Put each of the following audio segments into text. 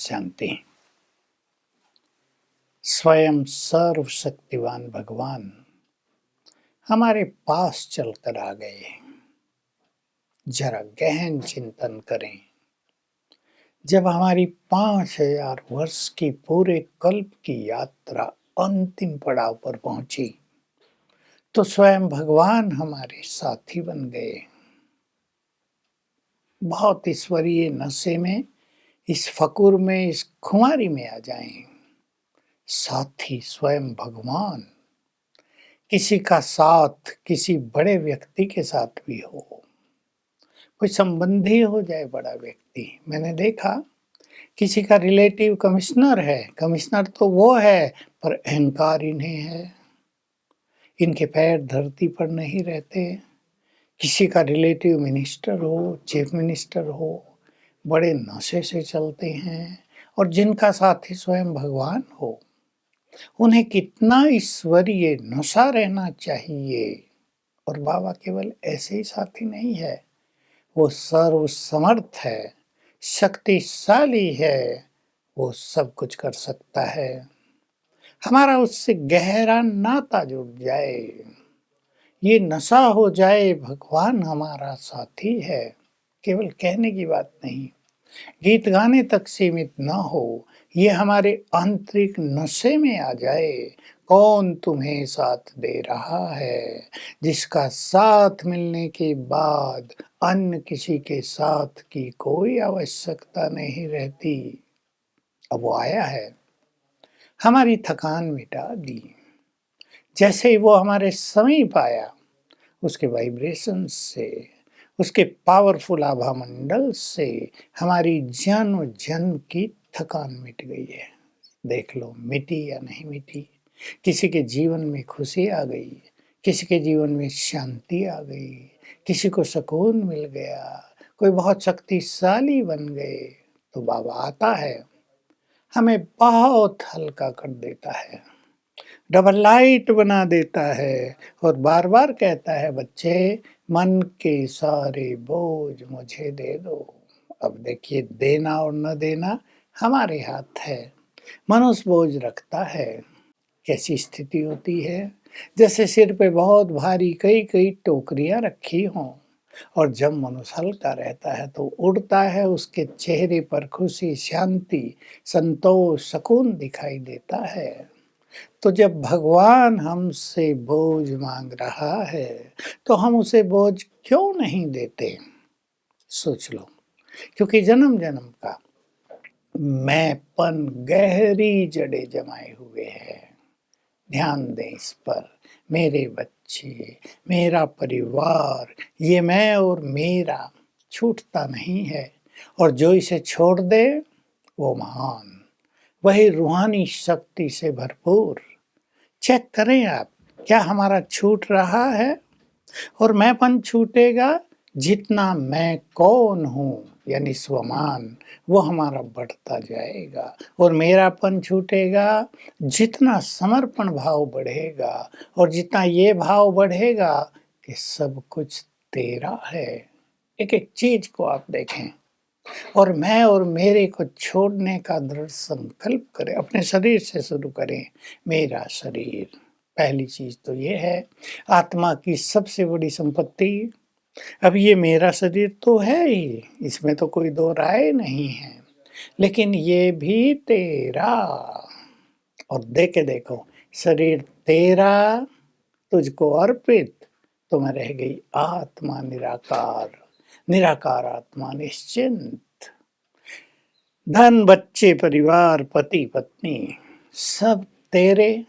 शांति। स्वयं सर्वशक्तिवान भगवान हमारे पास चलकर आ गए। जरा गहन चिंतन करें। जब हमारी 5000 वर्ष की पूरे कल्प की यात्रा अंतिम पड़ाव पर पहुंची, तो स्वयं भगवान हमारे साथी बन गए। बहुत ईश्वरीय नशे में, इस फकुर में, इस खुमारी में आ जाएं। साथी स्वयं भगवान। किसी का साथ किसी बड़े व्यक्ति के साथ भी हो, कोई संबंधी हो जाए बड़ा व्यक्ति। मैंने देखा किसी का रिलेटिव कमिश्नर है, कमिश्नर तो वो है पर अहंकार इन्हें है, इनके पैर धरती पर नहीं रहते। किसी का रिलेटिव मिनिस्टर हो, चीफ मिनिस्टर हो, बड़े नशे से चलते हैं, और जिनका साथी स्वयं भगवान हो, उन्हें कितना ईश्वरीय नशा रहना चाहिए। और बाबा केवल ऐसे ही साथी नहीं है, वो सर्वसमर्थ है, शक्तिशाली है, वो सब कुछ कर सकता है। हमारा उससे गहरा नाता जुड़ जाए, ये नशा हो जाए भगवान हमारा साथी है, केवल कहने की बात नहीं, गीत गाने तक सीमित न हो, ये हमारे आंतरिक नशे में आ जाए। कौन तुम्हें साथ दे रहा है, जिसका साथ मिलने के बाद अन्य किसी के साथ की कोई आवश्यकता नहीं रहती। अब वो आया है, हमारी थकान मिटा दी। जैसे ही वो हमारे समीप आया, उसके वाइब्रेशन से, उसके पावरफुल आभा मंडल से हमारी जन्म जन्म की थकान मिट गई है। देख लो मिटी या नहीं मिटी। किसी के जीवन में खुशी आ गई, किसी के जीवन में शांति आ गई, किसी को सुकून मिल गया, कोई बहुत शक्तिशाली बन गए। तो बाबा आता है, हमें बहुत हल्का कर देता है, डबल लाइट बना देता है, और बार बार कहता है, बच्चे मन के सारे बोझ मुझे दे दो। अब देखिए, देना और न देना हमारे हाथ है। मनुष्य बोझ रखता है, कैसी स्थिति होती है, जैसे सिर पे बहुत भारी कई कई टोकरियां रखी हों, और जब मनुष्य हल्का रहता है तो उड़ता है, उसके चेहरे पर खुशी, शांति, संतोष, सुकून दिखाई देता है। तो जब भगवान हमसे बोझ मांग रहा है, तो हम उसे बोझ क्यों नहीं देते? सोच लो, क्योंकि जन्म जन्म का मैंपन गहरी जड़ें जमाए हुए है। ध्यान दें इस पर। मेरे बच्चे, मेरा परिवार, ये मैं और मेरा छूटता नहीं है, और जो इसे छोड़ दे वो महान, वही रूहानी शक्ति से भरपूर। चेक करें आप, क्या हमारा छूट रहा है? और मैंपन छूटेगा जितना मैं कौन हूँ, यानी स्वमान, वो हमारा बढ़ता जाएगा। और मेरापन छूटेगा जितना समर्पण भाव बढ़ेगा, और जितना ये भाव बढ़ेगा कि सब कुछ तेरा है। एक एक चीज को आप देखें, और मैं और मेरे को छोड़ने का दृढ़ संकल्प करें। अपने शरीर से शुरू करें। मेरा शरीर, पहली चीज तो ये है, आत्मा की सबसे बड़ी संपत्ति। अब ये मेरा शरीर तो है ही, इसमें तो कोई दो राय नहीं है, लेकिन ये भी तेरा। और देखे देखो, शरीर तेरा, तुझको अर्पित, तो मैं रह गई आत्मा निराकार, निराकार आत्मा निश्चिंत। धन, बच्चे, परिवार, पति पत्नी, सब तेरे।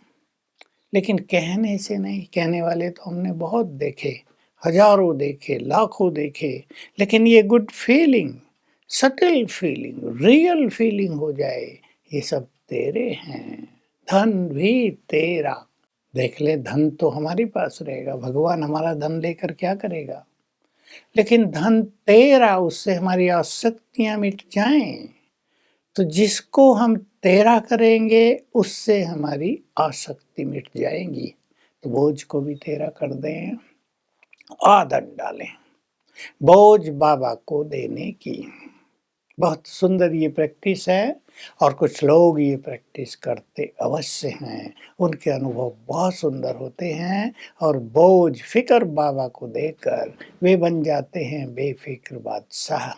लेकिन कहने से नहीं, कहने वाले तो हमने बहुत देखे, हजारों देखे, लाखों देखे, लेकिन ये good feeling, subtle feeling, real feeling हो जाए, ये सब तेरे हैं। धन भी तेरा। देख ले, धन तो हमारे पास रहेगा, भगवान हमारा धन लेकर क्या करेगा? लेकिन धन तेरा, उससे हमारी आसक्तियां मिट जाएं, तो जिसको हम तेरा करेंगे उससे हमारी आसक्ति मिट जाएगी। तो बोझ को भी तेरा कर दें, आदत डालें बोझ बाबा को देने की। बहुत सुंदर ये प्रैक्टिस है। और कुछ लोग ये प्रैक्टिस करते अवश्य हैं, उनके अनुभव बहुत सुंदर होते हैं और बोझ फ़िक्र बाबा को देकर वे बन जाते हैं बेफ़िक्र बादशाह।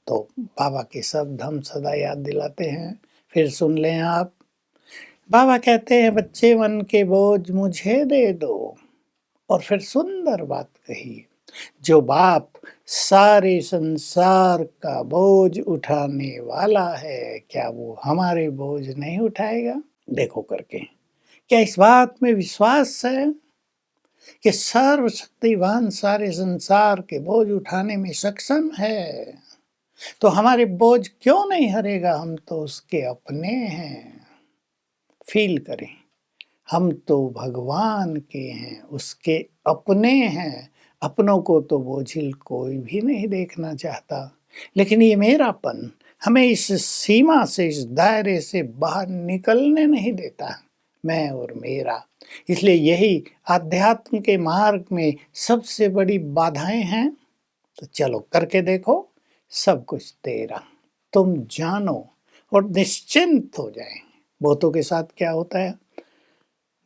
तो बाबा के शब्द हम सदा याद दिलाते हैं, फिर सुन लें आप। बाबा कहते हैं बच्चे मन के बोझ मुझे दे दो, और फिर सुंदर बात कही, जो बाप सारे संसार का बोझ उठाने वाला है, क्या वो हमारे बोझ नहीं उठाएगा? देखो करके, क्या इस बात में विश्वास है कि सर्वशक्तिवान सारे संसार के बोझ उठाने में सक्षम है? तो हमारे बोझ क्यों नहीं हरेगा? हम तो उसके अपने हैं। फील करें, हम तो भगवान के हैं, उसके अपने हैं। अपनों को तो बोझिल कोई भी नहीं देखना चाहता, लेकिन ये मेरापन हमें इस सीमा से, इस दायरे से बाहर निकलने नहीं देता, मैं और मेरा। इसलिए यही आध्यात्म के मार्ग में सबसे बड़ी बाधाएं हैं। तो चलो करके देखो, सब कुछ तेरा, तुम जानो और निश्चिंत हो जाए। बहुतों के साथ क्या होता है,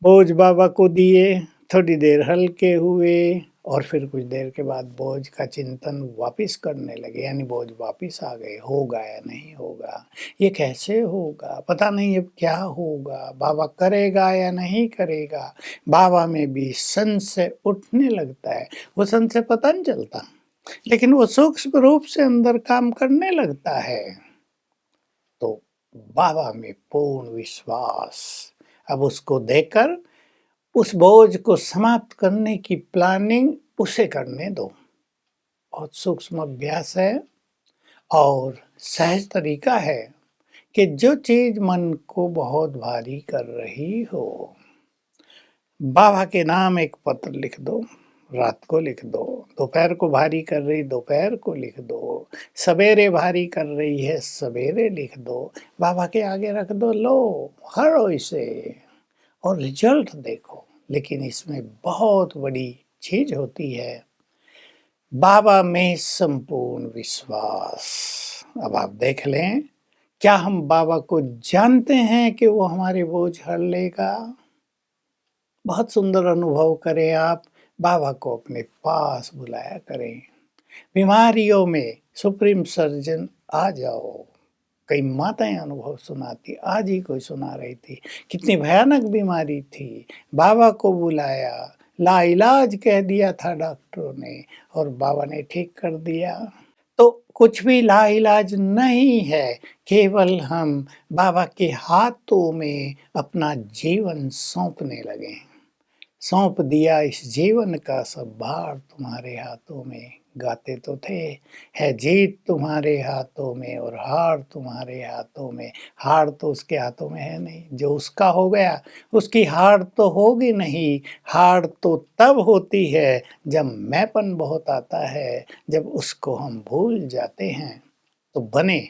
बोझ बाबा को दिए, थोड़ी देर हल्के हुए और फिर कुछ देर के बाद बोझ का चिंतन वापिस करने लगे, यानी बोझ वापिस आ गए। होगा या नहीं होगा, ये कैसे होगा, पता नहीं अब क्या होगा, बाबा करेगा या नहीं करेगा। बाबा में भी संशय उठने लगता है। वो संशय पता नहीं चलता, लेकिन वो सूक्ष्म रूप से अंदर काम करने लगता है। तो बाबा में पूर्ण विश्वास, अब उसको देकर उस बोझ को समाप्त करने की प्लानिंग उसे करने दो। बहुत सूक्ष्म अभ्यास है और सहज तरीका है कि जो चीज मन को बहुत भारी कर रही हो, बाबा के नाम एक पत्र लिख दो, रात को लिख दो। दोपहर को भारी कर रही, दोपहर को लिख दो। सवेरे भारी कर रही है, सवेरे लिख दो। बाबा के आगे रख दो, लो हरो इसे और रिजल्ट देखो। लेकिन इसमें बहुत बड़ी चीज होती है, बाबा में संपूर्ण विश्वास। अब आप देख लें, क्या हम बाबा को जानते हैं कि वो हमारे बोझ हर लेगा? बहुत सुंदर अनुभव करें आप, बाबा को अपने पास बुलाया करें। बीमारियों में सुप्रीम सर्जन आ जाओ। कई माताएं अनुभव सुनाती, आज ही कोई सुना रही थी, कितनी भयानक बीमारी थी, बाबा को बुलाया, लाइलाज कह दिया था डॉक्टरों ने और बाबा ने ठीक कर दिया। तो कुछ भी लाइलाज नहीं है, केवल हम बाबा के हाथों में अपना जीवन सौंपने लगे। सौंप दिया इस जीवन का सब भार तुम्हारे हाथों में, गाते तो थे, है जीत तुम्हारे हाथों में और हार तुम्हारे हाथों में। हार तो उसके हाथों में है नहीं, जो उसका हो गया उसकी हार तो होगी नहीं। हार तो तब होती है जब मैंपन बहुत आता है, जब उसको हम भूल जाते हैं। तो बने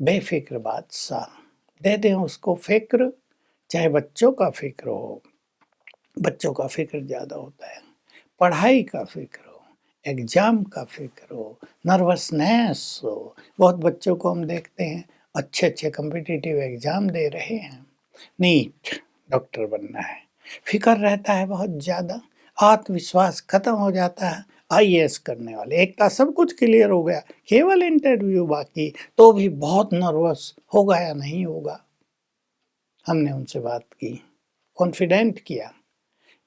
बेफिक्र बादशाह, दे दें उसको फिक्र, चाहे बच्चों का फिक्र हो, बच्चों का फिक्र ज़्यादा होता है, पढ़ाई का फिक्र हो, एग्ज़ाम का फिक्र हो, नर्वसनेस हो। बहुत बच्चों को हम देखते हैं अच्छे अच्छे कम्पिटिटिव एग्ज़ाम दे रहे हैं, नीट डॉक्टर बनना है, फिक्र रहता है बहुत ज़्यादा, आत्मविश्वास खत्म हो जाता है। आईएएस करने वाले एक का सब कुछ क्लियर हो गया, केवल इंटरव्यू बाकी, तो भी बहुत नर्वस, होगा या नहीं होगा। हमने उनसे बात की, कॉन्फिडेंट किया,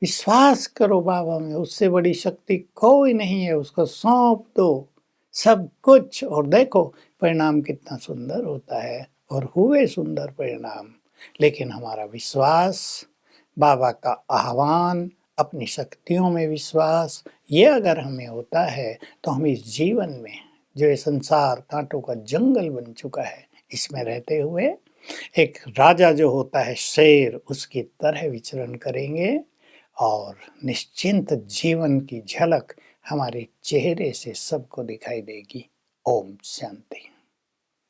विश्वास करो बाबा में, उससे बड़ी शक्ति कोई नहीं है, उसको सौंप दो सब कुछ और देखो परिणाम कितना सुंदर होता है। और हुए सुंदर परिणाम। लेकिन हमारा विश्वास, बाबा का आह्वान, अपनी शक्तियों में विश्वास, ये अगर हमें होता है तो हम इस जीवन में, जो ये संसार कांटों का जंगल बन चुका है, इसमें रहते हुए एक राजा जो होता है शेर, उसकी तरह विचरण करेंगे और निश्चिंत जीवन की झलक हमारे चेहरे से सबको दिखाई देगी। ओम शांति।